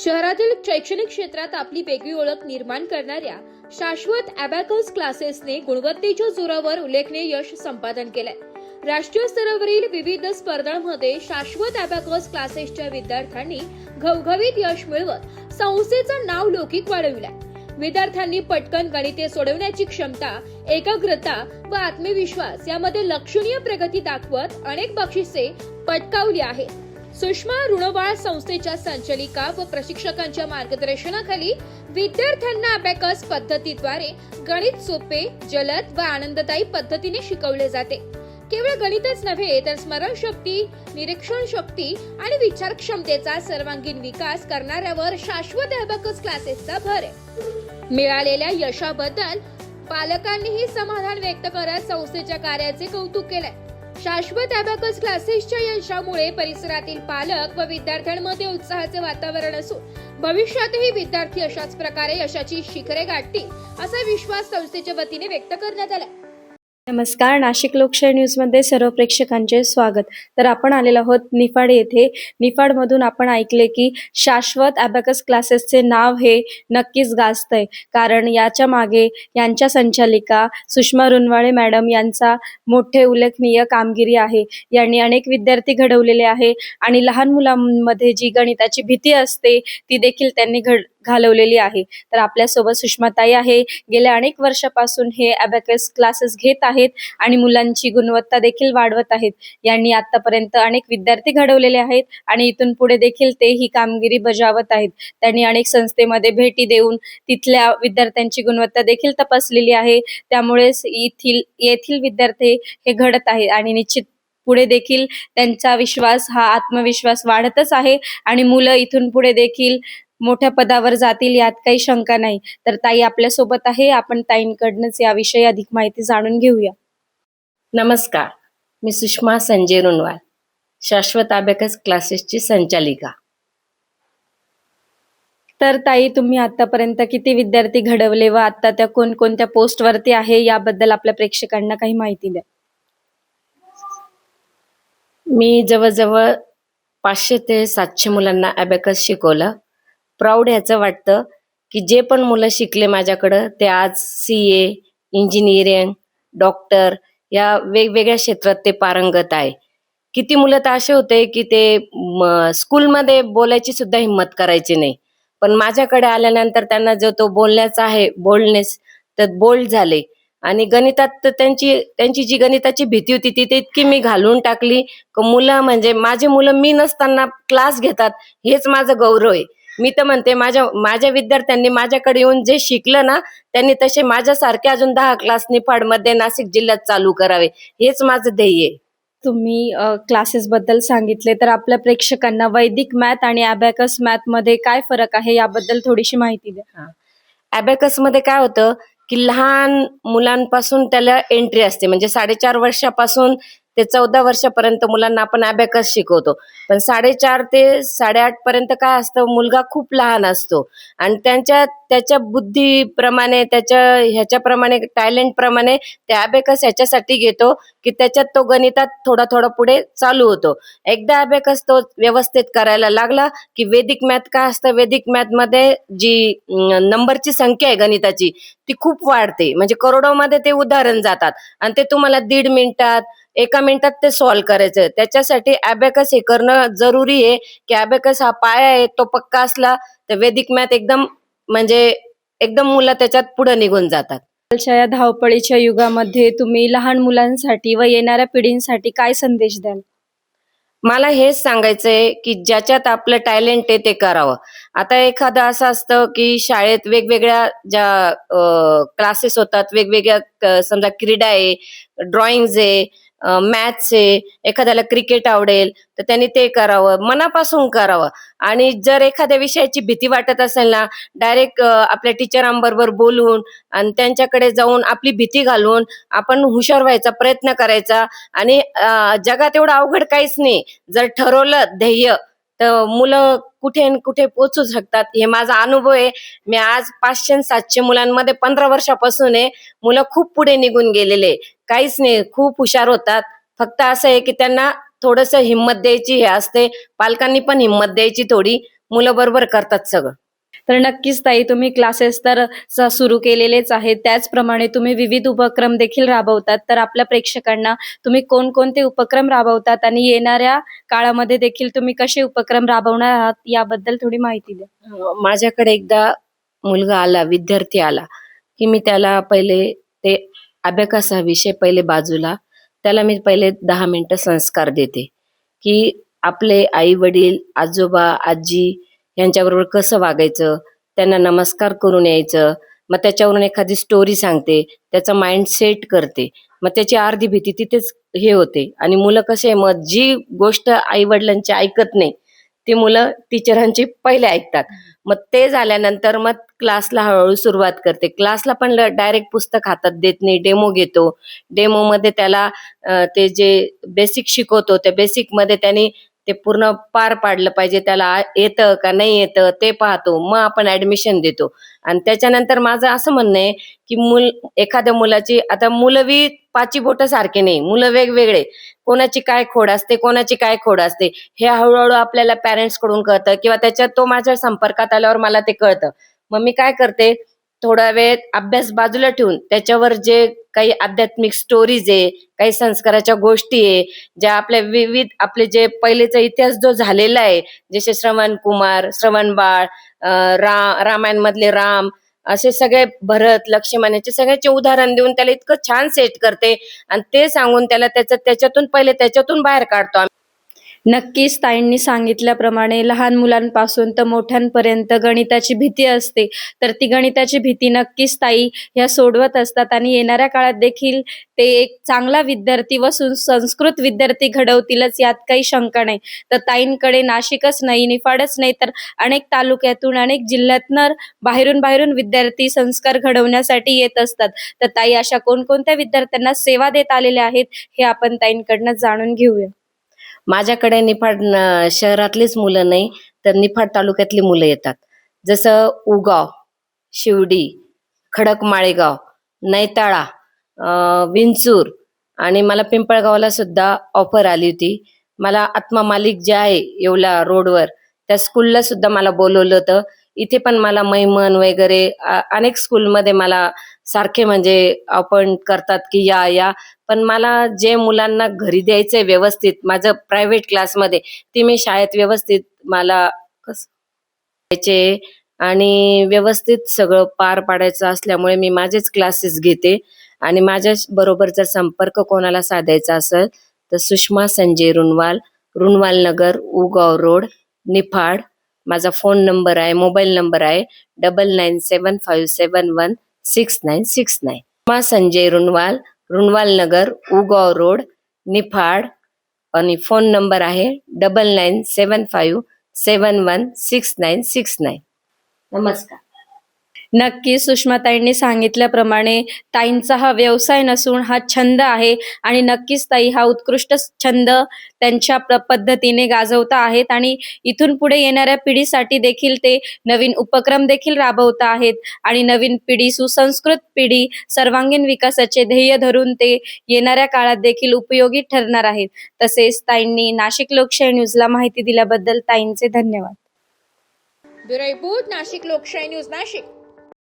शहरातील शैक्षणिक क्षेत्रात आपली वेगळी ओळख निर्माण करणाऱ्या शाश्वत अबॅकस क्लासेसने गुणवत्तेच्या जोरावर उल्लेखनीय यश संपादन केलंय. राष्ट्रीय स्तरावरील विविध स्पर्धांमध्ये शाश्वत अबॅकस क्लासेसच्या विद्यार्थ्यांनी घवघवीत यश मिळवत संस्थेचं नाव लौकिक वाढविलंय. विद्यार्थ्यांनी पटकन गणिते सोडवण्याची क्षमता, एकाग्रता व आत्मविश्वास यामध्ये लक्षणीय प्रगती दाखवत अनेक बक्षिसे पटकावली आहेत. सुषमा रुणवाळ संस्थेच्या संचालिका व प्रशिक्षकांच्या मार्गदर्शनाखाली विद्यार्थ्यांना अबॅकस पद्धतीद्वारे गणित सोपे, जलद व आनंददायी पद्धतीने शिकवले जाते. केवळ गणितच नव्हे तर स्मरणशक्ती, निरीक्षण शक्ती आणि विचार क्षमतेचा सर्वांगीण विकास करणाऱ्यावर शाश्वत अबॅकस क्लासेसचा भर आहे. मिळालेल्या यशाबद्दल पालकांनीही समाधान व्यक्त करत संस्थेच्या कार्याचे कौतुक केले. शाश्वत अबॅकस क्लासेसच्या यशामुळे परिसरातील पालक व विद्यार्थ्यांमध्ये उत्साहाचे वातावरण असून भविष्यातही विद्यार्थी अशाच प्रकारे यशाची शिखरे गाठतील असा विश्वास संस्थेच्या वतीने व्यक्त करण्यात आला. नमस्कार, नाशिक लोकशाही न्यूजमध्ये सर्व प्रेक्षकांचे स्वागत. तर आपण आलेलो आहोत निफाड येथे. निफाडमधून आपण ऐकले की शाश्वत अबॅकस क्लासेसचे नाव हे नक्कीच गाजतंय, कारण याच्या मागे यांच्या संचालिका सुषमा रुणवाळे मॅडम यांचा मोठे उल्लेखनीय कामगिरी आहे. यांनी अनेक विद्यार्थी घडवलेले आहे आणि लहान मुलांमध्ये जी गणिताची भीती असते ती देखील त्यांनी घालवलेली आहे. तर आपल्यासोबत सुषमाताई आहे. गेल्या अनेक वर्षापासून हे अबॅकस क्लासेस घेत आहेत आणि मुलांची गुणवत्ता देखील वाढवत आहेत. यांनी आतापर्यंत अनेक विद्यार्थी घडवलेले आहेत आणि इथून पुढे देखील ते ही कामगिरी बजावत आहेत. त्यांनी अनेक संस्थेमध्ये भेटी देऊन तिथल्या विद्यार्थ्यांची गुणवत्ता देखील तपासलेली आहे. त्यामुळेच येथील विद्यार्थी हे घडत आहेत आणि निश्चित पुढे देखील त्यांचा विश्वास, हा आत्मविश्वास वाढतच आहे आणि मुलं इथून पुढे देखील मोठ्या पदावर जातील यात काही शंका नाही. तर ताई आपल्या सोबत आहे. आपण ताईंकडनंच याविषयी अधिक माहिती जाणून घेऊया. नमस्कार, मी सुषमा संजय रुणवाळ, शाश्वत अबॅकस क्लासेसची संचालिका. तर ताई, तुम्ही आतापर्यंत किती विद्यार्थी घडवले व आता त्या कोणकोणत्या पोस्टवरती आहे याबद्दल आपल्या प्रेक्षकांना काही माहिती द्या. मी जवळजवळ 500 ते 700 मुलांना अबॅकस शिकवलं. प्राऊड ह्याचं वाटतं की जे पण मुलं शिकले माझ्याकडं ते आज CA, इंजिनिअरिंग, डॉक्टर या वेगवेगळ्या क्षेत्रात ते पारंगत आहे. किती मुलं तर असे होते की ते स्कूलमध्ये बोलायची सुद्धा हिंमत करायची नाही, पण माझ्याकडे आल्यानंतर त्यांना जो तो बोलण्याचा आहे बोल्डनेस, तर बोल्ड झाले. आणि गणितात तर त्यांची जी गणिताची भीती होती ती इतकी मी घालून टाकली की मुलं म्हणजे माझे मुलं मी नसताना क्लास घेतात, हेच माझं गौरव आहे. मी तर म्हणते माझ्या विद्यार्थ्यांनी माझ्याकडे येऊन जे शिकलं ना, त्यांनी तसे माझ्यासारखे अजून 10 क्लास निफाडमध्ये, नाशिक जिल्ह्यात चालू करावे, हेच माझं ध्येय आहे. तुम्ही क्लासेस बद्दल सांगितले, तर आपल्या प्रेक्षकांना वैदिक मॅथ आणि अबॅकस मॅथ मध्ये काय फरक आहे याबद्दल थोडीशी माहिती द्या. अबॅकस मध्ये काय होतं की लहान मुलांपासून त्याला एंट्री असते, म्हणजे 4.5 वर्षापासून ते 14 वर्षापर्यंत मुलांना आपण अबॅकस शिकवतो. पण 4.5 ते 8.5 पर्यंत काय असतं, मुलगा खूप लहान असतो आणि त्याच्या बुद्धीप्रमाणे, त्याच्या ह्याच्याप्रमाणे, टॅलेंट प्रमाणे ते अबॅकस ह्याच्यासाठी घेतो की त्याच्यात तो गणितात थोडा थोडा पुढे चालू होतो. एकदा अबॅकस तो व्यवस्थित करायला लागला की वेदिक मॅथ काय असतं, वेदिक मॅथ मध्ये जी नंबरची संख्या आहे गणिताची ती खूप वाढते, म्हणजे करोडोमध्ये ते उदाहरण जातात आणि ते तुम्हाला 1.5 मिनिटात, 1 मिनिटात ते सॉल्व्ह करायचं. त्याच्यासाठी अबॅकस हे करणं जरुरी आहे की अबॅकस हा पाया आहे, तो पक्का असला तर वेदिक मॅथ एकदम मुलं त्याच्यात पुढे निघून जातात. आजच्या या धावपळीच्या युगामध्ये तुम्ही लहान मुलांसाठी व येणाऱ्या पिढींसाठी काय संदेश द्याल? मला हेच सांगायचंय की ज्याच्यात आपलं टॅलेंट आहे ते करावं. आता एखादं असं असतं की शाळेत वेगवेगळ्या ज्या क्लासेस होतात, वेगवेगळ्या समजा क्रीडा आहे, ड्रॉइंग्स आहे, मॅथ्स आहे, एखाद्याला क्रिकेट आवडेल तर त्यांनी ते करावं, मनापासून करावं. आणि जर एखाद्या विषयाची भीती वाटत असेल ना, डायरेक्ट आपल्या टीचरांबरोबर बोलून आणि त्यांच्याकडे जाऊन आपली भीती घालून आपण हुशार व्हायचा प्रयत्न करायचा. आणि जगात एवढं अवघड काहीच नाही, जर ठरवलं ध्येय तर मुलं कुठे न कुठे पोहोचू शकतात. हे माझा अनुभव आहे. मी आज 500-700 मुलांमध्ये 15 वर्षापासून आहे. मुलं खूप पुढे निघून गेलेले, काहीच नाही, खूप हुशार होतात. फक्त असं आहे की त्यांना थोडंसं हिंमत द्यायची हे असते, पालकांनी पण हिंमत द्यायची थोडी. मुलं बरोबर करतात सगळं. तर नक्कीच ताई, तुम्ही क्लासेस तर सुरू केलेलेच आहेत, त्याचप्रमाणे तुम्ही विविध उपक्रम देखील राबवतात. तर आपल्या प्रेक्षकांना तुम्ही कोणकोणते उपक्रम राबवतात आणि येणाऱ्या काळामध्ये देखील तुम्ही कसे उपक्रम राबवणार आहात याबद्दल थोडी माहिती द्या. माझ्याकडे एकदा मुलगा आला, विद्यार्थी आला, की मी त्याला पहिले ते अबॅकस हा विषय पहिले बाजूला, त्याला मी पहिले 10 मिनिटं संस्कार देते, की आपले आई वडील, आजोबा, आजी यांच्याबरोबर कसं वागायचं, त्यांना नमस्कार करून यायचं. मग त्याच्यावरून एखादी स्टोरी सांगते, त्याचा माइंड सेट करते. मग त्याची अर्धी भीती तिथेच हे होते. आणि मुलं कसे, मग जी गोष्ट आई वडिलांची ऐकत नाही ती मुलं टीचरांची पहिले ऐकतात. मग ते झाल्यानंतर मग क्लासला हळूहळू सुरुवात करते. क्लासला पण डायरेक्ट पुस्तक हातात देत नाही, डेमो घेतो. डेमोमध्ये त्याला ते जे बेसिक शिकवतो त्या बेसिक मध्ये त्यांनी ते पूर्ण पार पाडलं पाहिजे. त्याला येतं का नाही येतं ते पाहतो. मग आपण ऍडमिशन देतो. आणि त्याच्यानंतर माझं असं म्हणणं आहे की एखाद्या मुलाची, आता मुलं बी पाची बोटं सारखे नाही, मुलं वेगवेगळे, कोणाची काय खोड असते, कोणाची काय खोड असते, हे हळूहळू आपल्याला पॅरेंट्स कडून कळतं, किंवा त्याच्यात तो माझ्या संपर्कात आल्यावर मला ते कळतं. मग मी काय करते, थोडा वेळ अभ्यास बाजूला ठेवून त्याच्यावर जे काही आध्यात्मिक स्टोरीज आहे, काही संस्काराच्या गोष्टी आहे, ज्या आपल्या विविध आपले जे पहिलेचा इतिहास जो झालेला आहे, जसे श्रवण कुमार, श्रवण बाळ, रामायण मधले राम, असे सगळे भरत, लक्ष्मण याचे सगळ्याचे उदाहरण देऊन त्याला इतकं छान सेट करते. आणि ते सांगून त्याला त्याच्यातून बाहेर काढतो. नक्कीच ताईंनी सांगितल्याप्रमाणे लहान मुलांपासून तर मोठ्यांपर्यंत गणिताची भीती असते, तर ती गणिताची भीती नक्कीच ताई ह्या सोडवत असतात आणि येणाऱ्या काळात देखील ते एक चांगला विद्यार्थी व सुसंस्कृत विद्यार्थी घडवतीलच, यात काही शंका नाही. तर ताईंकडे नाशिकच नाही, निफाडच नाही, तर अनेक तालुक्यातून, अनेक जिल्ह्यातनं बाहेरून विद्यार्थी संस्कार घडवण्यासाठी येत असतात. तर ताई अशा कोणकोणत्या विद्यार्थ्यांना सेवा देत आलेल्या आहेत हे आपण ताईंकडनं जाणून घेऊया. माझ्याकडे निफाड शहरातलीच मुलं नाही, तर निफाड तालुक्यातली मुलं येतात. जसं उगाव, शिवडी, खडक माळेगाव, नैताळा, विंचूर, आणि मला पिंपळगावला सुद्धा ऑफर आली होती. मला आत्मा मालिक जे आहे येवला रोडवर, त्या स्कूलला सुद्धा मला बोलवलं होतं. इथे पण मला मैमन वगैरे अनेक स्कूलमध्ये मला सारखे म्हणजे अपॉइंट करतात की या. पण मला जे मुलांना घरी द्यायचंय व्यवस्थित, माझं प्रायव्हेट क्लासमध्ये, ते मी शाळेत व्यवस्थित मला कसं द्यायचे आणि व्यवस्थित सगळं पार पाडायचं असल्यामुळे मी माझेच क्लासेस घेते. आणि माझ्या बरोबर जर संपर्क कोणाला साधायचा असेल तर सुषमा संजय रुनवाल, रुनवाल नगर, उगाव रोड, निफाड. माझा फोन नंबर आहे, मोबाईल नंबर आहे 9975716969. सुषमा संजय रुनवाल, रुनवाल नगर, उगाव रोड, निफाड. आणि फोन नंबर आहे 9975716969. नमस्कार. नक्की सुषमाताईंनी सांगितल्याप्रमाणे ताईंचा हा व्यवसाय नसून हा छंद आहे आणि नक्कीच ताई हा उत्कृष्ट छंद त्यांच्या पद्धतीने गाजवता आहेत आणि इथून पुढे येणाऱ्या पिढीसाठी देखील ते नवीन उपक्रम देखील राबवता आहेत आणि नवीन पिढी, सुसंस्कृत पिढी, सर्वांगीण विकासाचे ध्येय धरून ते येणाऱ्या काळात देखील उपयोगी ठरणार आहेत. तसेच ताईंनी नाशिक लोकशाही न्यूजला माहिती दिल्याबद्दल ताईंचे धन्यवाद. ब्युरो रिपोर्ट, नाशिक लोकशाही न्यूज, नाशिक.